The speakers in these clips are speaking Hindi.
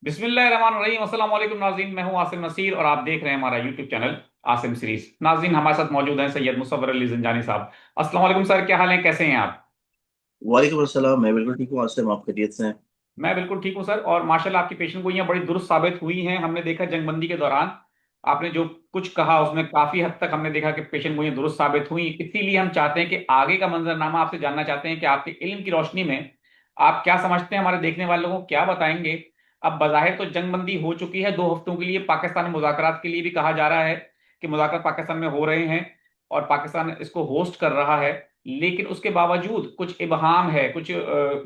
बिस्मिल्लाहिर्रहमानिर्रहीम। अस्सलाम वालेकुम नाज़रीन, मैं हूं आसिम नसीर और आप देख रहे हैं हमारा यूट्यूब चैनल आसिम सीरीज। नाज़रीन, हमारे साथ मौजूद हैं सैयद मुसव्वर अली ज़ंजानी साहब। अस्सलाम वालेकुम सर, क्या हाल है, कैसे हैं आप? वालेकुम अस्सलाम। मैं बिल्कुल ठीक हूँ। आसिम, आप खैरियत से हैं? मैं बिल्कुल ठीक हूं सर, और माशाल्लाह आपकी पेशन गोइयां बड़ी दुरुस्त साबित हुई हैं। हमने देखा जंगबंदी के दौरान आपने जो कुछ कहा उसमें काफी हद तक हमने देखा कि पेशन गोइयां दुरुस्त साबित हुई। इसीलिए हम चाहते हैं कि आगे का मंजरनामा आपसे जानना चाहते हैं कि आपके इल्म की रोशनी में आप क्या समझते हैं, हमारे देखने वालों को क्या बताएंगे। अब बज़ाहिर तो जंगबंदी हो चुकी है 2 हफ्तों के लिए, पाकिस्तान में मुज़ाकरात के लिए भी कहा जा रहा है कि मुज़ाकरात पाकिस्तान में हो रहे हैं और पाकिस्तान इसको होस्ट कर रहा है। लेकिन उसके बावजूद कुछ इबहाम है, कुछ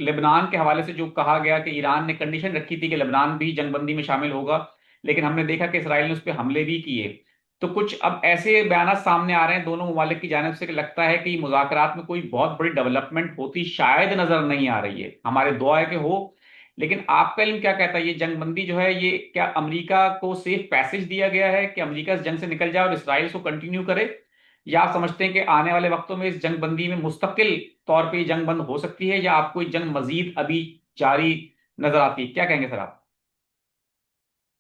लेबनान के हवाले से जो कहा गया कि ईरान ने कंडीशन रखी थी कि लेबनान भी जंगबंदी में शामिल होगा, लेकिन हमने देखा कि इसराइल ने उस पर हमले भी किए। तो कुछ अब ऐसे बयान सामने आ रहे हैं दोनों ममालिक की जानिब से कि लगता है कि मुज़ाकरात में कोई बहुत बड़ी डेवलपमेंट होती शायद नजर नहीं आ रही है। हमारे दुआ है कि हो। लेकिन आपका इल्म क्या कहता है, ये जंगबंदी जो है ये क्या अमेरिका को सेफ पैसेज दिया गया है कि अमेरिका इस जंग से निकल जाए और इसराइल को कंटिन्यू करे, या आप समझते हैं कि आने वाले वक्तों में इस जंग बंदी में मुस्तकिल तौर पे ये जंग बंद हो सकती है, या आपको ये जंग मजीद अभी जारी नजर आती है? क्या कहेंगे सर आप?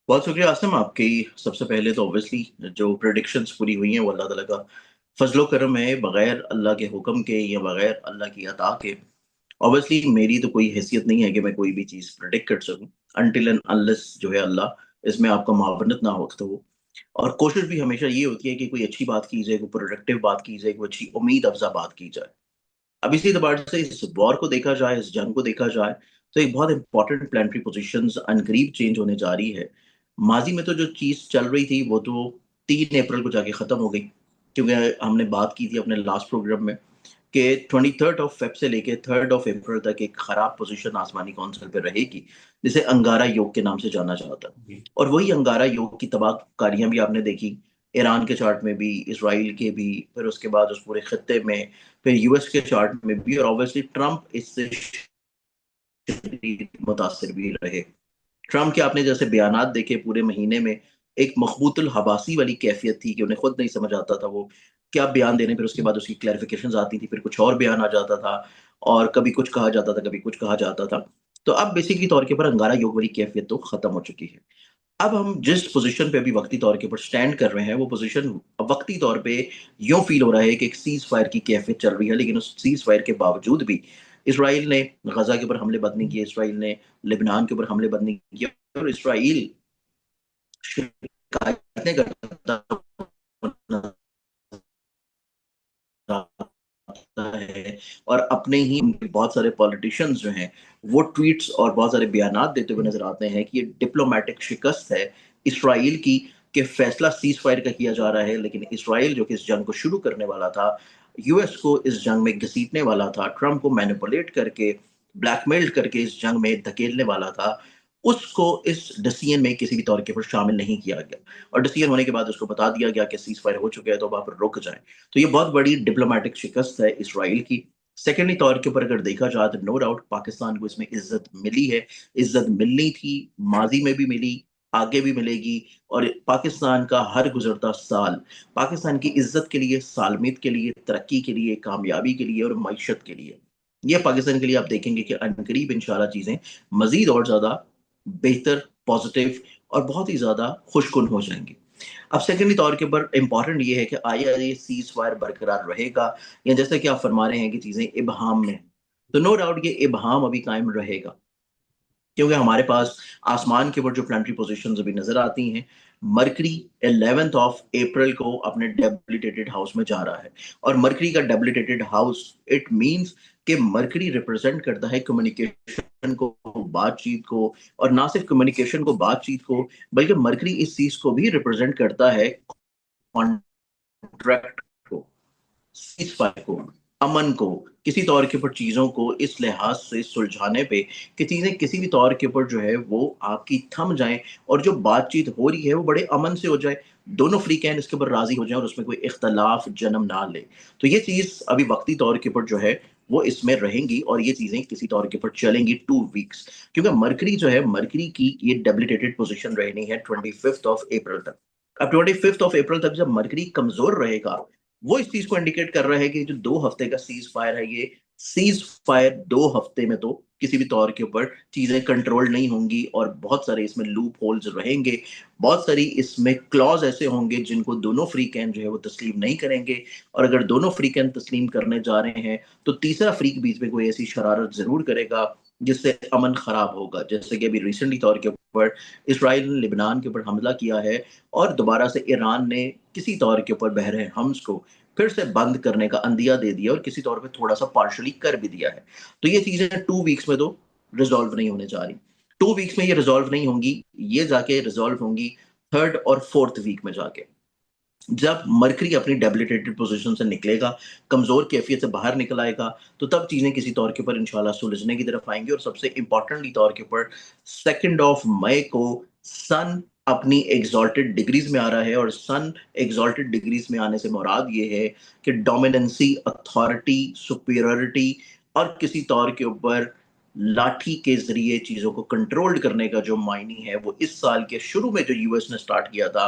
बहुत शुक्रिया आसिम आपकी। सबसे पहले तो ऑब्वियसली जो प्रेडिक्शंस पूरी हुई हैं वो अल्लाह ताला का फजलो करम है, बगैर अल्लाह के हुक्म के या बगैर अल्लाह की अता के। ऑब्वियसली मेरी तो कोई हैसियत नहीं है कि मैं कोई भी चीज़ प्रेडिक्ट कर सकूं, अनटिल एंड अनलेस जो है अल्लाह इसमें आपका मावनत ना हो तो वो। और कोशिश भी हमेशा ये होती है कि कोई अच्छी बात की जाए, कोई प्रोडक्टिव बात की जाए, कोई अच्छी उम्मीद अफ़ज़ा बात की जाए। अब इसी एतबार से इस वॉर को देखा जाए, इस जंग को देखा जाए, तो एक बहुत इंपॉर्टेंट प्लानिटरी पोज़ीशंस अनकरीब चेंज होने जा रही है। माज़ी में तो जो चीज़ चल रही थी, वो तो 3 अप्रैल को जाके ख़त्म हो गई। क्योंकि हमने बात की थी अपने लास्ट प्रोग्राम में कि 23rd ऑफ फ़ेब से लेके 3rd ऑफ अप्रैल तक एक ख़राब पोज़ीशन आसमानी कौंसिल पे रहेगी, जिसे अंगारा योग के नाम से जाना जाता है। जी। और वही अंगारा योग की तबाहकारियाँ भी आपने देखी, ईरान के चार्ट में भी, इसराइल के भी, फिर उसके बाद उस पूरे खित्ते में, फिर यूएस के चार्ट में भी, और ऑब्वियसली ट्रंप इससे मुतासिर भी रहे। ट्रंप के आपने जैसे बयानात देखे पूरे महीने में, एक मखबूतुल हबासी वाली कैफियत थी कि उन्हें खुद नहीं समझ आता था वो क्या बयान दे रहे हैं, फिर उसके बाद उसकी क्लैरिफिकेशंस आती थी, फिर कुछ और बयान आ जाता था, और कभी कुछ कहा जाता था, कभी कुछ कहा जाता था। तो अब बेसिकली तौर के ऊपर अंगारा योग वाली कैफियत तो खत्म हो चुकी है। अब हम जिस पोज़ीशन पे अभी वक़्ती तौर के ऊपर स्टैंड कर रहे हैं, वो पोज़ीशन वक़्ती तौर पे यूँ फ़ील हो रहा है कि एक सीज़ फायर की कैफ़ियत चल रही है, लेकिन उस सीज़ फायर के बावजूद भी इज़राइल ने गज़ा के ऊपर हमले बंद नहीं किए, इज़राइल ने लेबनान के ऊपर हमले बंद नहीं किए, और इज़राइल शिकायतें करता है, और अपने ही उनके बहुत सारे पॉलिटिशियंस जो हैं, वो ट्वीट्स और बहुत सारे बयानात देते हुए नज़र आते हैं कि ये डिप्लोमैटिक शिकस्त है इसराइल की, कि फैसला सीज़ फायर का किया जा रहा है, लेकिन इसराइल जो कि इस जंग को शुरू करने वाला था, यूएस को इस जंग में घसीटने वाला था, ट्रंप को मैनिपुलेट करके, ब्लैकमेल करके इस जंग में धकेलने वाला था, उसको इस डिसीजन में किसी भी तौर के ऊपर शामिल नहीं किया गया। और डिसीजन होने के बाद उसको बता दिया गया कि सीज़ फायर हो चुका है, तो वहाँ पर रुक जाएँ। तो ये बहुत बड़ी डिप्लोमैटिक शिकस्त है इसराइल की। सेकेंडली तौर के ऊपर अगर देखा जाए तो नो डाउट पाकिस्तान को इसमें इज़्ज़त मिली है, इज़्ज़त मिलनी थी, माज़ी में भी मिली, आगे भी मिलेगी, और पाकिस्तान का हर गुज़रता साल, पाकिस्तान की इज़्ज़त के लिए, सालमियत के लिए, तरक्की के लिए, कामयाबी के लिए और मईशत के लिए, ये पाकिस्तान के लिए आप देखेंगे कि अनकरीब इंशाल्लाह चीज़ें मज़ीद और ज़्यादा बेहतर, पॉज़िटिव और बहुत ही ज़्यादा खुशकुन हो जाएँगी। अब सेकेंडरी तौर के ऊपर इम्पोर्टेंट ये है कि आया ये सीज़ फायर बरकरार रहेगा, या जैसा कि आप फरमा रहे हैं कि चीज़ें इबहम में हैं, तो नो डाउट ये इबहम अभी कायम रहेगा। क्योंकि हमारे पास आसमान के ऊपर जो प्लानिटरी पोज़ीशंस अभी नज़र आती हैं, मरकरी 11th ऑफ अप्रैल को अपने डेबिलिटेटेड हाउस में जा रहा है, और मरकरी का डेबिलिटेटेड हाउस इट मीन्स कि मरकरी रिप्रेज़ेंट करता है कम्युनिकेशन को, बातचीत को, और ना सिर्फ़ कम्युनिकेशन को, बातचीत को, बल्कि मरकरी इस चीज़ को भी रिप्रेज़ेंट करता है, कॉन्ट्रैक्ट को, सीज़फायर को, अमन को, किसी तौर के ऊपर चीज़ों को इस लिहाज से सुलझाने पे कि चीज़ें किसी भी तौर के ऊपर जो है वो आपकी थम जाएँ, और जो बातचीत हो रही है वो बड़े अमन से हो जाए। दोनों फ़रीक़ैन इसके ऊपर राज़ी हो जाएँ और उसमें कोई इख्तलाफ़ जन्म ना ले। तो ये चीज़ अभी वक़्ती तौर के ऊपर जो है वो इसमें रहेंगी, और ये चीज़ें किसी तौर के ऊपर चलेंगी 2 वीक्स, क्योंकि मरकरी जो है, मरकरी की ये डेबिलिटेटेड पोज़ीशन रहनी है 25th ऑफ अप्रैल तक। अब 25th ऑफ अप्रैल तक जब मरकरी कमज़ोर रहेगा, वो इस चीज़ को इंडिकेट कर रहा है कि जो 2 हफ्ते का सीज़ फायर है, ये सीज फायर 2 हफ्ते में तो किसी भी तौर के ऊपर चीजें कंट्रोल नहीं होंगी, और बहुत सारे इसमें लूप होल्स रहेंगे। बहुत सारी इसमें क्लॉज ऐसे होंगे जिनको दोनों फ्री कैन जो है वो तस्लीम नहीं करेंगे। और अगर दोनों फ्री कैन तस्लीम करने जा रहे हैं तो तीसरा फ्रीक बीच में कोई ऐसी शरारत जरूर करेगा जिससे अमन खराब होगा। जैसे कि अभी रिसेंटली तौर के ऊपर इसराइल ने लिबनान के ऊपर हमला किया है, और दोबारा से ईरान ने किसी तौर के ऊपर बहरे हम्स को फिर से बंद करने का अंदिया दे दिया, और किसी तौर पे थोड़ा सा पार्शली कर भी दिया है। तो ये चीजें 2 वीक्स में तो रिजॉल्व नहीं होने जा रही। 2 वीक्स में ये रिजॉल्व नहीं होंगी, ये जाके रिजॉल्व होंगी थर्ड और फोर्थ वीक में जाके, जब मरकरी अपनी डेबिलिटेटेड पोजीशन से निकलेगा, कमजोर कैफियत से बाहर निकल आएगा, तो तब चीजें किसी तौर के ऊपर इंशाल्लाह सुलझने की तरफ आएंगी। और सबसे इंपॉर्टेंटली तौर के ऊपर 2 मई को सन अपनी एग्जॉल्टेड डिग्रीज में आ रहा है, और सन एग्जॉल्टेड डिग्रीज में आने से मुराद ये है कि डोमिनेंसी, अथॉरिटी, सुपीरियरिटी, और किसी तौर के ऊपर लाठी के जरिए चीजों को कंट्रोल करने का जो मायने है, वो इस साल के शुरू में जो यूएस ने स्टार्ट किया था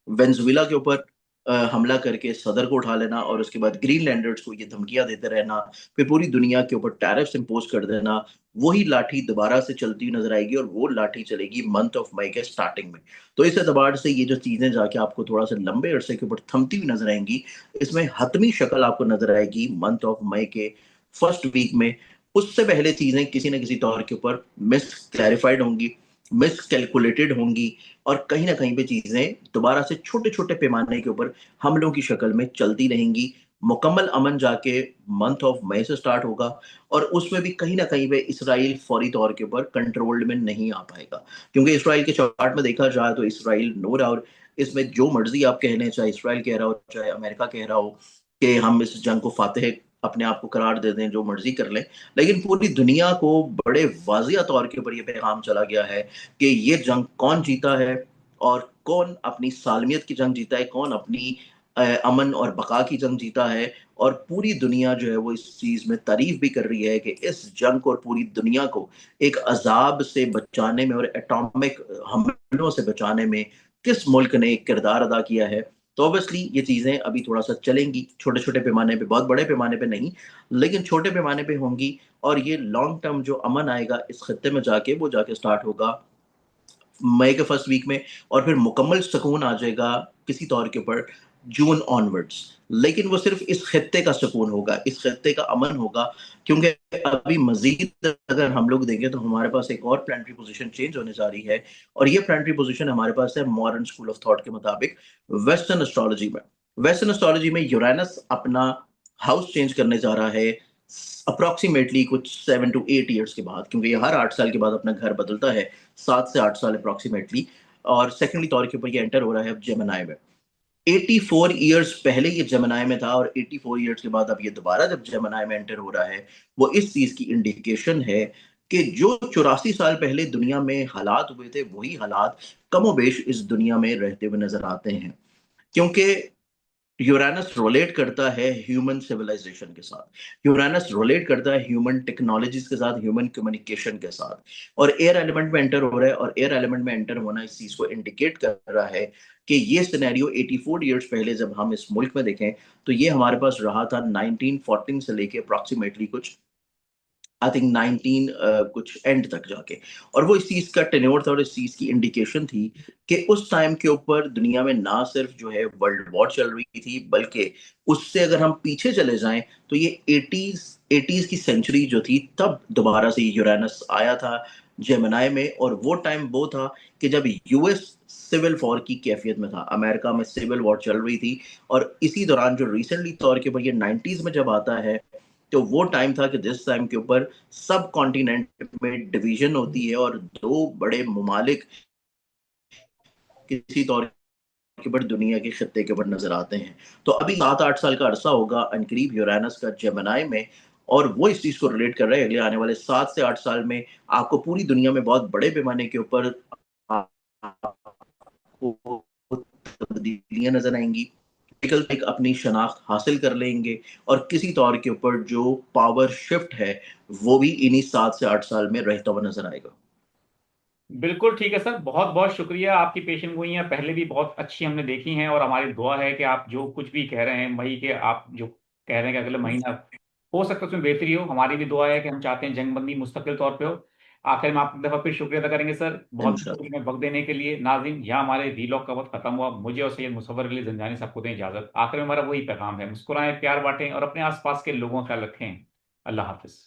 वेनेजुएला के ऊपर हमला करके सदर को उठा लेना, और उसके बाद ग्रीनलैंडर्स को ये धमकियां देते रहना, फिर पूरी दुनिया के ऊपर टैरिफ्स इंपोज कर देना, वही लाठी दोबारा से चलती हुई नजर आएगी, और वो लाठी चलेगी मंथ ऑफ मई के स्टार्टिंग में। तो इस एतबार से ये जो चीजें जाके आपको थोड़ा सा लंबे अरसे के ऊपर थमती हुई नजर आएंगी, इसमें हतमी शक्ल आपको नजर आएगी मंथ ऑफ मई के फर्स्ट वीक में। उससे पहले चीजें किसी ना किसी तौर के ऊपर मिस क्लैरिफाइड होंगी, मिस कैलकुलेटेड होंगी, और कहीं ना कहीं पे चीजें दोबारा से छोटे छोटे पैमाने के ऊपर हमलों की शक्ल में चलती रहेंगी। मुकम्मल अमन जाके मंथ ऑफ मई से स्टार्ट होगा, और उसमें भी कहीं ना कहीं पे इसराइल फौरी तौर के ऊपर कंट्रोल्ड में नहीं आ पाएगा। क्योंकि इसराइल के चार्ट में देखा जाए तो इसराइल नो डाउट इसमें जो मर्जी आप कह लें, चाहे इसराइल कह रहा हो चाहे अमेरिका कह रहा हो कि हम इस जंग को फातेह अपने आप को करार दे दें, जो मर्जी कर लें, लेकिन पूरी दुनिया को बड़े वाजिया तौर के ऊपर यह पैगाम चला गया है कि ये जंग कौन जीता है, और कौन अपनी सालमियत की जंग जीता है, कौन अपनी अमन और बका की जंग जीता है। और पूरी दुनिया जो है वो इस चीज में तारीफ भी कर रही है कि इस जंग को और पूरी दुनिया को एक अजाब से बचाने में और एटॉमिक हमलों से बचाने में किस मुल्क ने एक किरदार अदा किया है। तो ऑब्वियसली ये चीजें अभी थोड़ा सा चलेंगी, छोटे छोटे पैमाने पे, बहुत बड़े पैमाने पे नहीं, लेकिन छोटे पैमाने पे होंगी। और ये लॉन्ग टर्म जो अमन आएगा इस खत्ते में जाके, वो जाके स्टार्ट होगा मई के फर्स्ट वीक में, और फिर मुकम्मल सुकून आ जाएगा किसी तौर के ऊपर जून ऑनवर्ड्स। लेकिन वो सिर्फ इस खत्ते का सुकून होगा, इस खत्ते का अमन होगा, क्योंकि अभी मजीद अगर हम लोग देखें तो हमारे पास एक और प्लानिटरी पोजीशन चेंज होने जा रही है। और ये प्लानिटरी पोजीशन हमारे पास है मॉडर्न स्कूल ऑफ थॉट के मुताबिक वेस्टर्न एस्ट्रोलॉजी में। वेस्टर्न एस्ट्रोलॉजी में यूरेनस अपना हाउस चेंज करने जा रहा है अप्रोक्सीमेटली कुछ 7 to 8 ईयर्स के बाद, क्योंकि ये हर 8 साल के बाद अपना घर बदलता है, 7 से 8 साल अप्रोक्सीमेटली। और सेकेंडली तौर के ऊपर ये एंटर हो रहा है अब जेमिनाई में। 84 ईयर्स पहले ये जेमिनाई में था, और 84 ईयर्स के बाद अब ये दोबारा जब जेमिनाई में एंटर हो रहा है, वो इस चीज की इंडिकेशन है कि जो 84 साल पहले दुनिया में हालात हुए थे, वही हालात कमोबेश इस दुनिया में रहते हुए नजर आते हैं। क्योंकि यूरानस रोलेट करता है ह्यूमन सिविलाइजेशन के साथ, यूरानस रोलेट करता है ह्यूमन टेक्नोलॉजीज के साथ, ह्यूमन कम्युनिकेशन के साथ, और एयर एलिमेंट में एंटर हो रहा है। और एयर एलिमेंट में एंटर होना इस चीज को इंडिकेट कर रहा है कि ये सिनेरियो 84 ईयर्स पहले जब हम इस मुल्क में देखें, तो ये हमारे पास रहा था 1914 से लेके अप्रोक्सीमेटली कुछ आई थिंक 19 कुछ एंड तक जाके। और वो इस चीज का टेन्योर था, और इस चीज की इंडिकेशन थी कि उस टाइम के ऊपर दुनिया में ना सिर्फ जो है वर्ल्ड वॉर चल रही थी, बल्कि उससे अगर हम पीछे चले जाएं तो ये एटीज की सेंचुरी जो थी, तब दोबारा से यूरेनस आया था जेमिनाई में। और वो टाइम वो था कि जब यूएस सिविल वॉर की कैफियत में था, अमेरिका में सिविल वॉर चल रही थी। और इसी दौरान जो रिसेंटली तौर के ऊपर ये 90s में जब आता है, तो वो टाइम था कि जिस टाइम के ऊपर सब कॉन्टिनेंट में डिवीजन होती है, और दो बड़े ममालिक किसी तौर के ऊपर दुनिया के खत्ते के ऊपर नजर आते हैं। तो अभी 7-8 साल का अरसा होगा अनकरीब यूरानस का जेमिनाई में, और वो इस चीज को रिलेट कर रहा है अगले आने वाले 7 से 8 साल में आपको पूरी दुनिया में बहुत बड़े पैमाने के ऊपर आपको तब्दीलियां नजर आएंगी। एक अपनी शनाख्त हासिल कर लेंगे, और किसी तौर के ऊपर जो पावर शिफ्ट है वो भी इन्हीं 7 से 8 साल में रहता हुआ नजर आएगा। बिल्कुल ठीक है सर, बहुत बहुत शुक्रिया। आपकी पेशन गोइयां पहले भी बहुत अच्छी हमने देखी हैं, और हमारी दुआ है कि आप जो कुछ भी कह रहे हैं, मई के आप जो कह रहे हैं कि अगले महीना हो सकता है उसमें बेहतरी हो। हमारी भी दुआ है कि हम चाहते हैं जंगबंदी मुस्तकिल तौर पे हो। आखिर में आप एक दफा फिर शुक्रिया अदा करेंगे सर, बहुत इंशाल्लाह। में वक्त देने के लिए। नाज़रीन, यहाँ हमारे वीलॉग का वक्त खत्म हुआ। मुझे और सैयद मुसव्वर अली जंजानी साहब को दें इजाजत। आखिर में हमारा वही पैगाम है, मुस्कुराएं, प्यार बांटें और अपने आसपास के लोगों का ख्याल रखें। अल्लाह हाफिज।